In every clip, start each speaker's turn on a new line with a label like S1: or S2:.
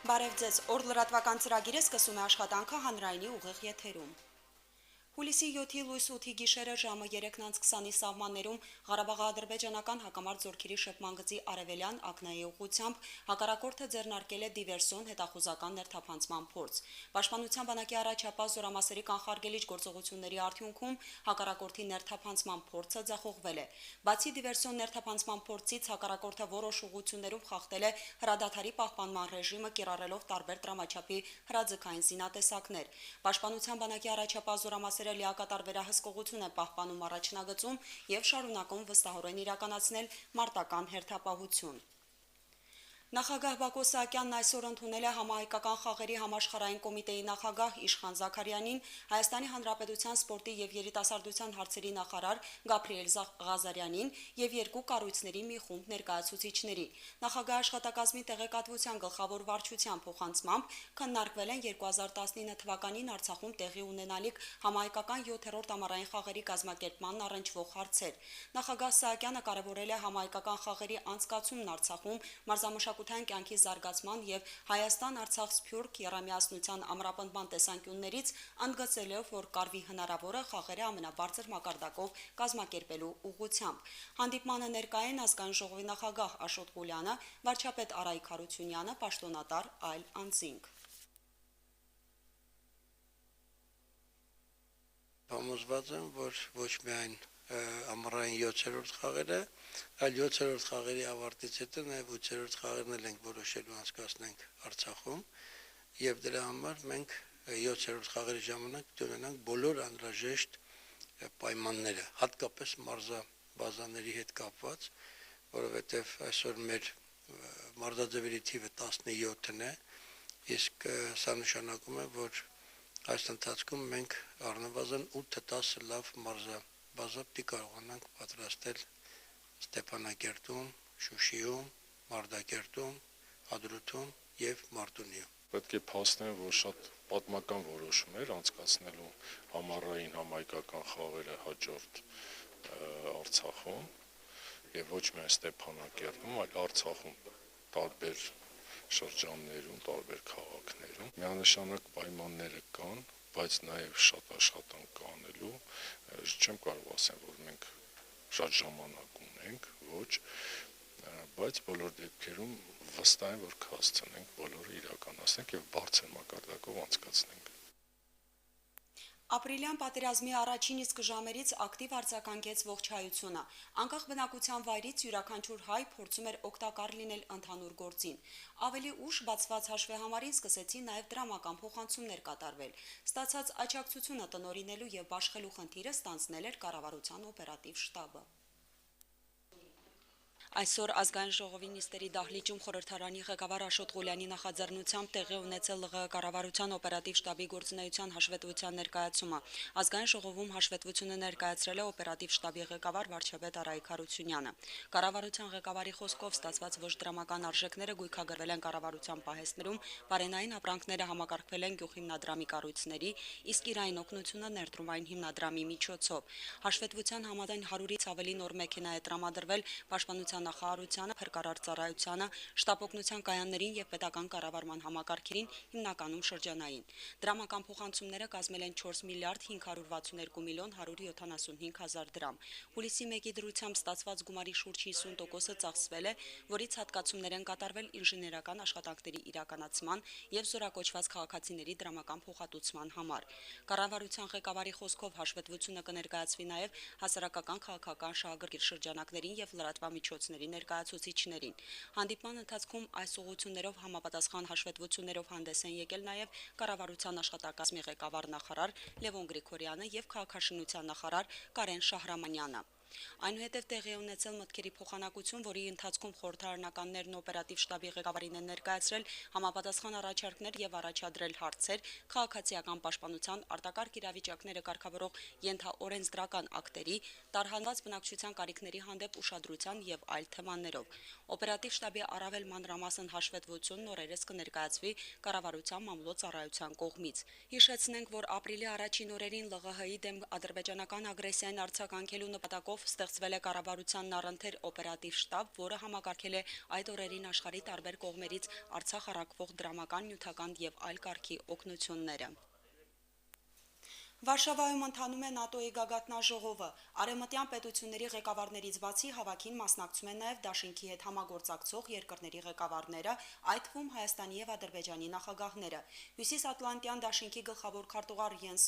S1: Բարև ձեզ, օր լրատվական ծրագիրը սկսում է աշխատանքը հանրայինի ուղիղ եթերում։ Հուլիսի 7-ի լույս 8-ի գիշերը ժամը 3:20-ի սահմաններում Ղարաբաղ-ադրբեջանական հակամարտ զորքերի շփման գծի արևելյան ակնայի ուղղությամբ հակառակորդը ձեռնարկել է դիվերսիոն հետախուզական ներթափանցման փորձ։ Պաշտպանության բանակի առաջապահ զորամասերի կանխարգելիչ գործողությունների արդյունքում հակառակորդի ներթափանցման փորձը ձախողվել է։ Բացի դիվերսիոն ներթափանցման փորձից հակառակորդը որոշ ուղղություններում խախտել է հրադադարի պահպանման ռեժիմը, կիրառելով տարբեր դրամաչափի հրաձգային զինատեսակներ։ Պաշտպանության բանակի առաջապահ զորամասերը լիակատար վերահսկողություն է պահպանում առաջնագծում եւ շարունակում վստահորեն իրականացնել մարտական հերթապահություն։ Նախագահ Բակո Սահակյանն այսօր ընդունել է համահայկական խաղերի համաշխարհային կոմիտեի նախագահ Իշխան Զաքարյանին, Հայաստանի Հանրապետության սպորտի եւ երիտասարդության հարցերի նախարար Գաբրիել Ղազարյանին եւ երկու կառույցների մի խումբ ներկայացուցիչների։ Նախագահ աշխատակազմի տեղեկատվության գլխավոր վարչության փոխանցմամբ քննարկվել են 2019 թվականին Արցախում տեղի ունենալիք համահայկական 7-րդ ամառային խաղերի կազմակերպմանն առնչվող հարցեր։ Նախագահ Սահակյանը կարևորել է համահայկական խաղերի անցկացումն Արցախում մարզամշակութային կյանքի զարգացման եւ Հայաստան-Արցախ-Սփյուռք եռամիասնության ամրապնդման տեսանկյուններից, ընդգծելով, որ կարվի հնարավորը խաղերը ամենաբարձր մակարդակով կազմակերպելու ուղղությամբ։ Հանդիպմանը ներկայ են ազգային ժողովի նախագահ Աշոտ Ղուլյանը, վարչապետ Արայք Հարությունյանը, պաշտոնատար այլ անձինք։
S2: Համոզված եմ, որ ոչ միայն ամառային 7-րդ խաղերը, այլ 7-րդ խաղերի ավարտից հետո նաև 8-րդ խաղերն էլ ենք որոշելու անցկացնենք Արցախում եւ դրա համար մենք 7-րդ խաղերի ժամանակ ունենանք բոլոր անհրաժեշտ պայմանները, հատկապես մարզաբազաների հետ կապված, որովհետեւ այսօր մեր մարզաձևերի թիվը 17-ն է, իսկ սա նշանակում է, որ այս ընթացքում մենք առնվազն 8-10 լավ մարզաբազա պիտի կարողանանք պատրաստել Ստեփանակերտում, Շուշիում, Մարտակերտում, Հադրութում եւ Մարտունիում։
S3: Պետք է փաստենք, որ շատ պատմական որոշում էր անցկացնելու համառային համայնքական խաղերը հաջորդ Արցախում եւ ոչ միայն Ստեփանակերտում, այլ Արցախում տարբեր շրջաններում, տարբեր քաղաքներում։ Միանշանակ պայմանները կան, բայց նաեւ շատ աշխատանք կա անելու։ Չեմ կարող ասել, որ մենք շատ ժամանակ ունենք, ոչ, բայց բոլոր դեպքերում վստահ եմ, որ կհասցնենք բոլորը իրականացնենք եւ բարձր մակարդակով անցկացնենք։
S1: Ապրիլյան պատերազմի առաջին իսկ ժամերից ակտիվ արձագանքեց ողջ հայությունը։ Անկախ բնակության վայրից յուրաքանչյուր հայ փորձում էր օգտակար լինել ընդհանուր գործին։ Ավելի ուշ բացված հաշվեհամարին սկսեցին նաև դրամական փոխանցումներ կատարվել։ Ստացած աջակցությունը տնօրինելու եւ բաշխելու խնդիրը ստանձնել էր կառավարության օպերատիվ շտաբը։ Այսօր ազգային ժողովի նիստերի դահլիճում խորհրդարանի ղեկավար Աշոտ Ղուլյանի նախաձեռնությամբ տեղի ունեցել ԼՂՀ կառավարության օպերատիվ շտաբի գործունեության հաշվետվության ներկայացումը։ Ազգային ժողովում հաշվետվությունը ներկայացրել է օպերատիվ շտաբի ղեկավար վարչապետ Արայք Հարությունյանը։ Կառավարության ղեկավարի խոսքով ստացված ոչ դրամական արժեքները գույքագրվել են կառավարության պահեստներում, բարենային ապրանքները համակարգվել են գյուղհիմնադրամի կառույցների, իսկ իրային օգնությունը ներդրումային հիմնադրամի միջոցով։ Հաշվետվության համաձայն 100-ից ավելի նոր մեքենա է տրամադրվել պաշտպանության նախարարությանը, փրկարար ծառայությանը, շտապօգնության կայաններին եւ պետական կառավարման համակարգերին, հիմնականում շրջանային։ Դրամական փոխանցումները կազմել են 4 միլիարդ 562 միլիոն 175 հազար դրամ։ Հուլիսի 1-ի դրությամբ ստացված գումարի շուրջ 50%-ը ծախսվել է, որից հատկացումներ են կատարվել ինժեներական աշխատանքների իրականացման եւ զորակոչված քաղաքացիների դրամական փոխհատուցման համար։ Կառավարության ղեկավարի խոսքով հաշվետվությունը կներկայացվի նաեւ հասարակական քաղաքական շահագրգիռ շրջանակներին եւ լրատվամիջոցների ներկայացուցիչներին։ Հանդիպման ընթացքում այս ուղղություններով համապատասխան հաշվետվություններով հանդես են եկել նաև կառավարության աշխատակազմի ղեկավար նախարար Լևոն Գրիգորյանը եւ քաղաքաշինության նախարար Կարեն Շահրամանյանը։ Այնուհետև տեղի է ունեցել մտքերի փոխանակություն, որի ընթացքում խորհրդարանականներն օպերատիվ շտաբի ղեկավարին են ներկայացրել համապատասխան առաջարկներ եւ առաջադրել հարցեր քաղաքացիական պաշտպանության, արտակարգ իրավիճակները կարգավորող ենթաօրենսդրական ակտերի, տարհանված բնակչության կարիքների հանդեպ ուշադրության եւ այլ թեմաներով։ Օպերատիվ շտաբի առավել մանրամասն հաշվետվությունն օրերս կներկայացվի կառավարության մամլոյցարայության կողմից։ Հիշեցնենք, որ ապրիլի առաջին օրերին ԼՂՀ-ի դեմ ադրբեջանական ագրեսիային արձագանքելու նպատակով ստեղծվել է կառավարությանն առընթեր օպերատիվ շտաբ, որը համակարգել է այդ օրերին աշխարհի տարբեր կողմերից Արցախ առաքվող դրամական, նյութական եւ այլ կարգի օգնությունները։ Վարշավայում ընթանում է ՆԱՏՕ-ի գագաթնաժողովը։ Արևմտյան պետությունների ղեկավարներից բացի հավաքին մասնակցում են նաև Դաշինքի հետ համագործակցող երկրների ղեկավարները, այդ թվում Հայաստանի եւ Ադրբեջանի նախագահները։ Հյուսիսատլանտյան Դաշինքի գլխավոր քարտուղար Յենս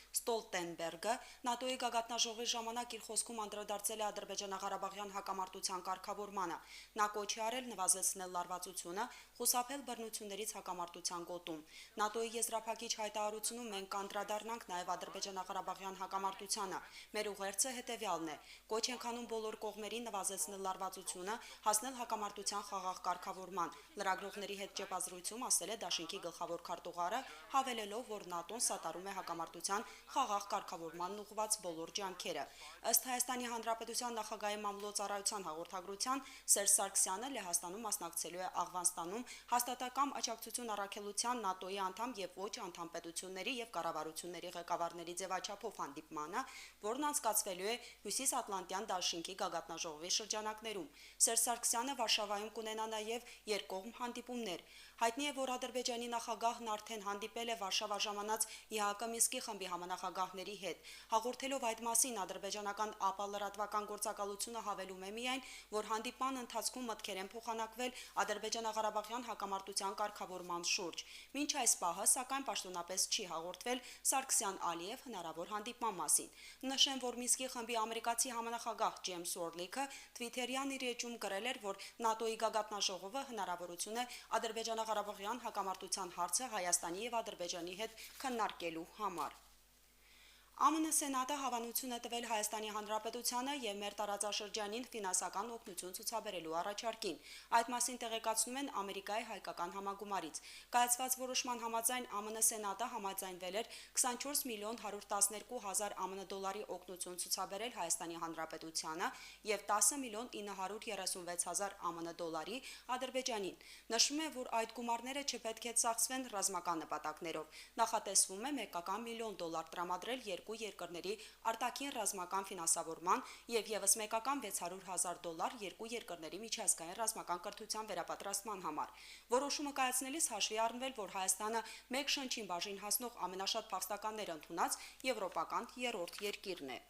S1: Ստոլտենբերգը ՆԱՏՕ-ի գագաթնաժողովի ժամանակ իր խոսքում անդրադարձել է Ադրբեջանա-Ղարաբաղյան հակամարտության կարգավորմանը։ Նա կոչ է արել նվազեցնել լարվածությունը, խուսափել բռնություններից հակամարտության գոտում։ ՆԱՏՕ-ի եզրափակիչ հայտարարությունում մենք կանդրադառնանք նաև Ադրբեջանա-Ղարաբաղյան հակամարտությանը։ Մեր ուղերձը հետևյալն է. կոչ ենք անում բոլոր կողմերին նվազեցնել լարվածությունը, հասնել հակամարտության խաղաղ կարգավորման։ Լրագրողների հետ ճեպազրույցում ասել է Դաշինքի գլխավոր քարտուղարը, հավելելով, որ ՆԱՏՕ-ն սատարում է հակամարտության խաղաղ կարգավորմանն ուղղված բոլոր ջանքերը։ Ըստ Հայաստանի Հանրապետության նախագահի մամլոյցարայության հաղորդագրության Սերժ Սարգսյանը Լեհաստանում մասնակցելու է Աղվանստանում հաստատակամ աջակցություն առաքելության ՆԱՏՕ-ի անդամ եւ ոչ անդամ պետությունների եւ կառավարությունների ղեկավարների ձևաչափով հանդիպմանը, որն անցկացվելու է Հյուսիսատլանտյան Դաշինքի գագաթնաժողովի շրջանակներում։ Սերժ Սարգսյանը Վարշավայում կունենա նաև երկկողմ հանդիպումներ։ Հայտնի է, որ Ադրբեջանի նախագահն արդեն հանդիպել է Վարշավա ժամանած ԵԱՀԿ Մինսկի խմբի համանախագահների հետ։ Հաղորդելով այդ մասին ադրբեջանական ԱՊԱ լրատվական գործակալությունը հավելում է միայն, որ հանդիպման ընթացքում մտքեր են փոխանակվել Ադրբեջանա-Ղարաբաղյան հակամարտության կարգավորման շուրջ։ Մինչ այս պահը, սակայն պաշտոնապես չի հաղորդվել Սարգսյան-Ալիև հնարավոր հանդիպման մասին։ Նշեմ, որ Մինսկի խմբի ամերիկացի համանախագահ Ջեյմս Օրլիքը Թվիթերյան իր էջում գրել էր, որ ՆԱՏՕ-ի գագաթնաժողովը հնարավորություն է Ադրբեջանա-Ղարաբաղյան հակամարտության հարցը Հայաստանի եւ Ադրբեջանի հետ քննարկելու համար։ ԱՄՆ Սենատը հավանություն է տվել Հայաստանի Հանրապետությանը եւ մեր տարածաշրջանին ֆինանսական օգնություն ցուցաբերելու առաջարկին։ Այդ մասին տեղեկացնում են Ամերիկայի հայկական համագումարից։ Կայացված որոշման համաձայն ԱՄՆ Սենատը համաձայնվել էր 24 միլիոն 112 հազար ԱՄՆ դոլարի օգնություն ցուցաբերել Հայաստանի Հանրապետությանը եւ 10 միլիոն 936 հազար ԱՄՆ դոլարի Ադրբեջանին։ Նշվում է, որ այդ գումարները չպետք է ծախսվեն ռազմական նպատակներով։ Նախատեսվում է մեկական միլիոն դոլար տրամադրել երկու երկրների արտաքին ռազմական ֆինանսավորման եւ եւս մեկական 600 հազար դոլար երկու երկրների միջազգային ռազմական կրթության վերապատրաստման համար։ Որոշումը կայացնելիս հաշվի առնվել, որ Հայաստանը մեկ շնչին բաժին հասնող ամենաշատ փախստականներ ընդունած եվրոպական երրորդ երկիրն է։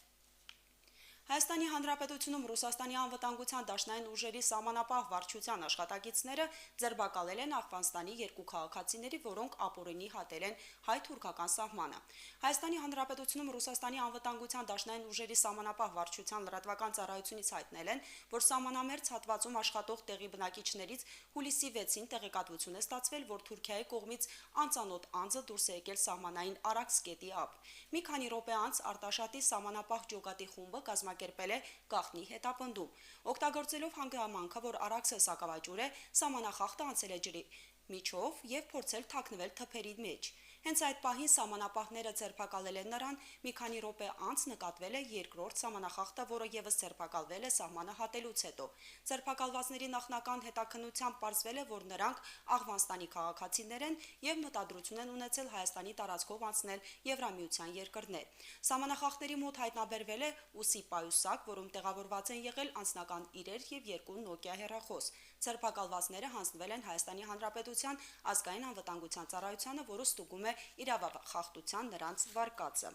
S1: Հայաստանի Հանրապետությունում Ռուսաստանի անվտանգության դաշնային ուժերի սահմանապահ վարչության աշխատակիցները ձերբակալել են Աֆղանստանի երկու քաղաքացիների, որոնք ապօրինի հատել են հայ-թուրքական սահմանը։ Հայաստանի Հանրապետությունում Ռուսաստանի անվտանգության դաշնային ուժերի սահմանապահ վարչության լրատվական ծառայությունից հայտնել են, որ սահմանամերձ հատվածում աշխատող տեղի բնակիչներից հուլիսի 6-ին տեղեկատվություն է ստացվել, որ Թուրքիայի կողմից անծանոթ անձը դուրս է եկել սահմանային Արաքսկետի ափ։ Մի քանի րոպե անց Արտաշատի սահմանապահ ջոկատի խումբը կազմակերպել է գաղտնի հետապնդում։ Օգտագործելով հանգամանքը, որ Արաքսը սակավաճուր է, սահմանախախտը անցել է ջրի միջով եւ փորձել թաքնվել թփերի մեջ։ Հենց այդ պահին սահմանապահները ձերբակալել են նրան, մի քանի րոպե անց նկատվել է երկրորդ սահմանախախտը, որը եւս ձերբակալվել է սահմանը հատելուց հետո։ Ձերբակալվածների նախնական հետաքննությամբ պարզվել է, որ նրանք Աղվանստանի քաղաքացիներ են եւ մտադրություն են ունեցել Հայաստանի տարածքով անցնել Եվրամիության երկրներ։ Սահմանախախտերի մոտ հայտնաբերվել է ուսի պայուսակ, որում տեղավորված են եղել անձնական իրեր եւ երկու Nokia հեռախոս։ Ձերբակալվածները հանձնվել են Հայաստանի Հանրապետության ազգային անվտանգության ծառայությանը, որը ստուգում է իրավախախտության նրանց վարկածը։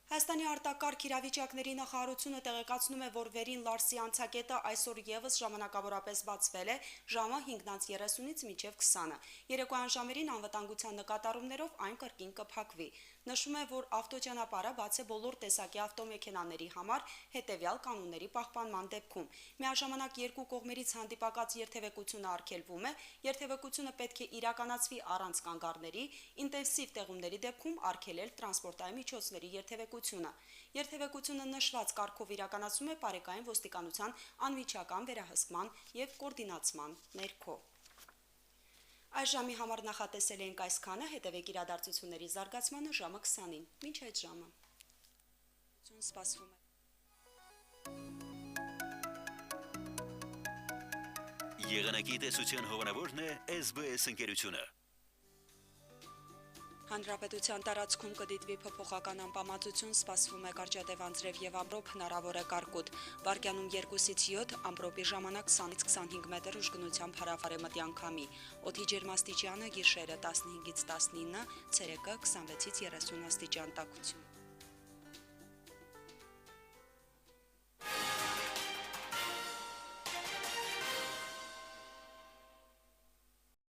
S1: Հայաստանի արտակարգ իրավիճակների նախարարությունը տեղեկացնում է, որ Վերին Լարսի անցակետը այսօր եւս ժամանակավորապես բացվել է ժամը 5:30-ից մինչև 20-ը։ Երեկոյան ժամերին անվտանգության նկատառումներով այն կրկին կփակվի։ Նշվում է, որ ավտոճանապարհը բաց է բոլոր տեսակի ավտոմեքենաների համար հետևյալ կանոնների պահպանման դեպքում։ Միաժամանակ երկու կողմերից հանդիպակաց երթևեկությունը արգելվում է, երթևեկությունը պետք է իրականացվի առանց կանգառների, ինտենսիվ տեղումների դեպքում արգելել տրանսպորտային միջոցների երթևեկությունը։ Երթևեկությունը նշված կարգով իրականացում է Պարեկային ոստիկանության անմիջական վերահսկման եւ կոորդինացման ներքո։ Այս ժամի համար նախատեսել ենք այսքանը, հետևեք իրադարձությունների զարգացմանը ժամը 20-ին։ Մինչ այդ ժամը։ Սպասվում է։
S4: Եղանակի տեսության հովանավորն է SBS ընկերությունը։
S1: Հանրապետության տարածքում կդիտվի փոփոխական անպամացություն, սպասվում է կարճատև անձրև եւ ամպրոպ, հնարավոր է կարկուտ։ Վարկյանում 2-ից 7, ամպրոպի ժամանակ 20-ից 25 մետր ուժգնությամբ հարավարեմտյան քամի։ Օդի ջերմաստիճանը գիշերը 15-ից 19, ցերեկը 26-ից 30 աստիճան տաքություն։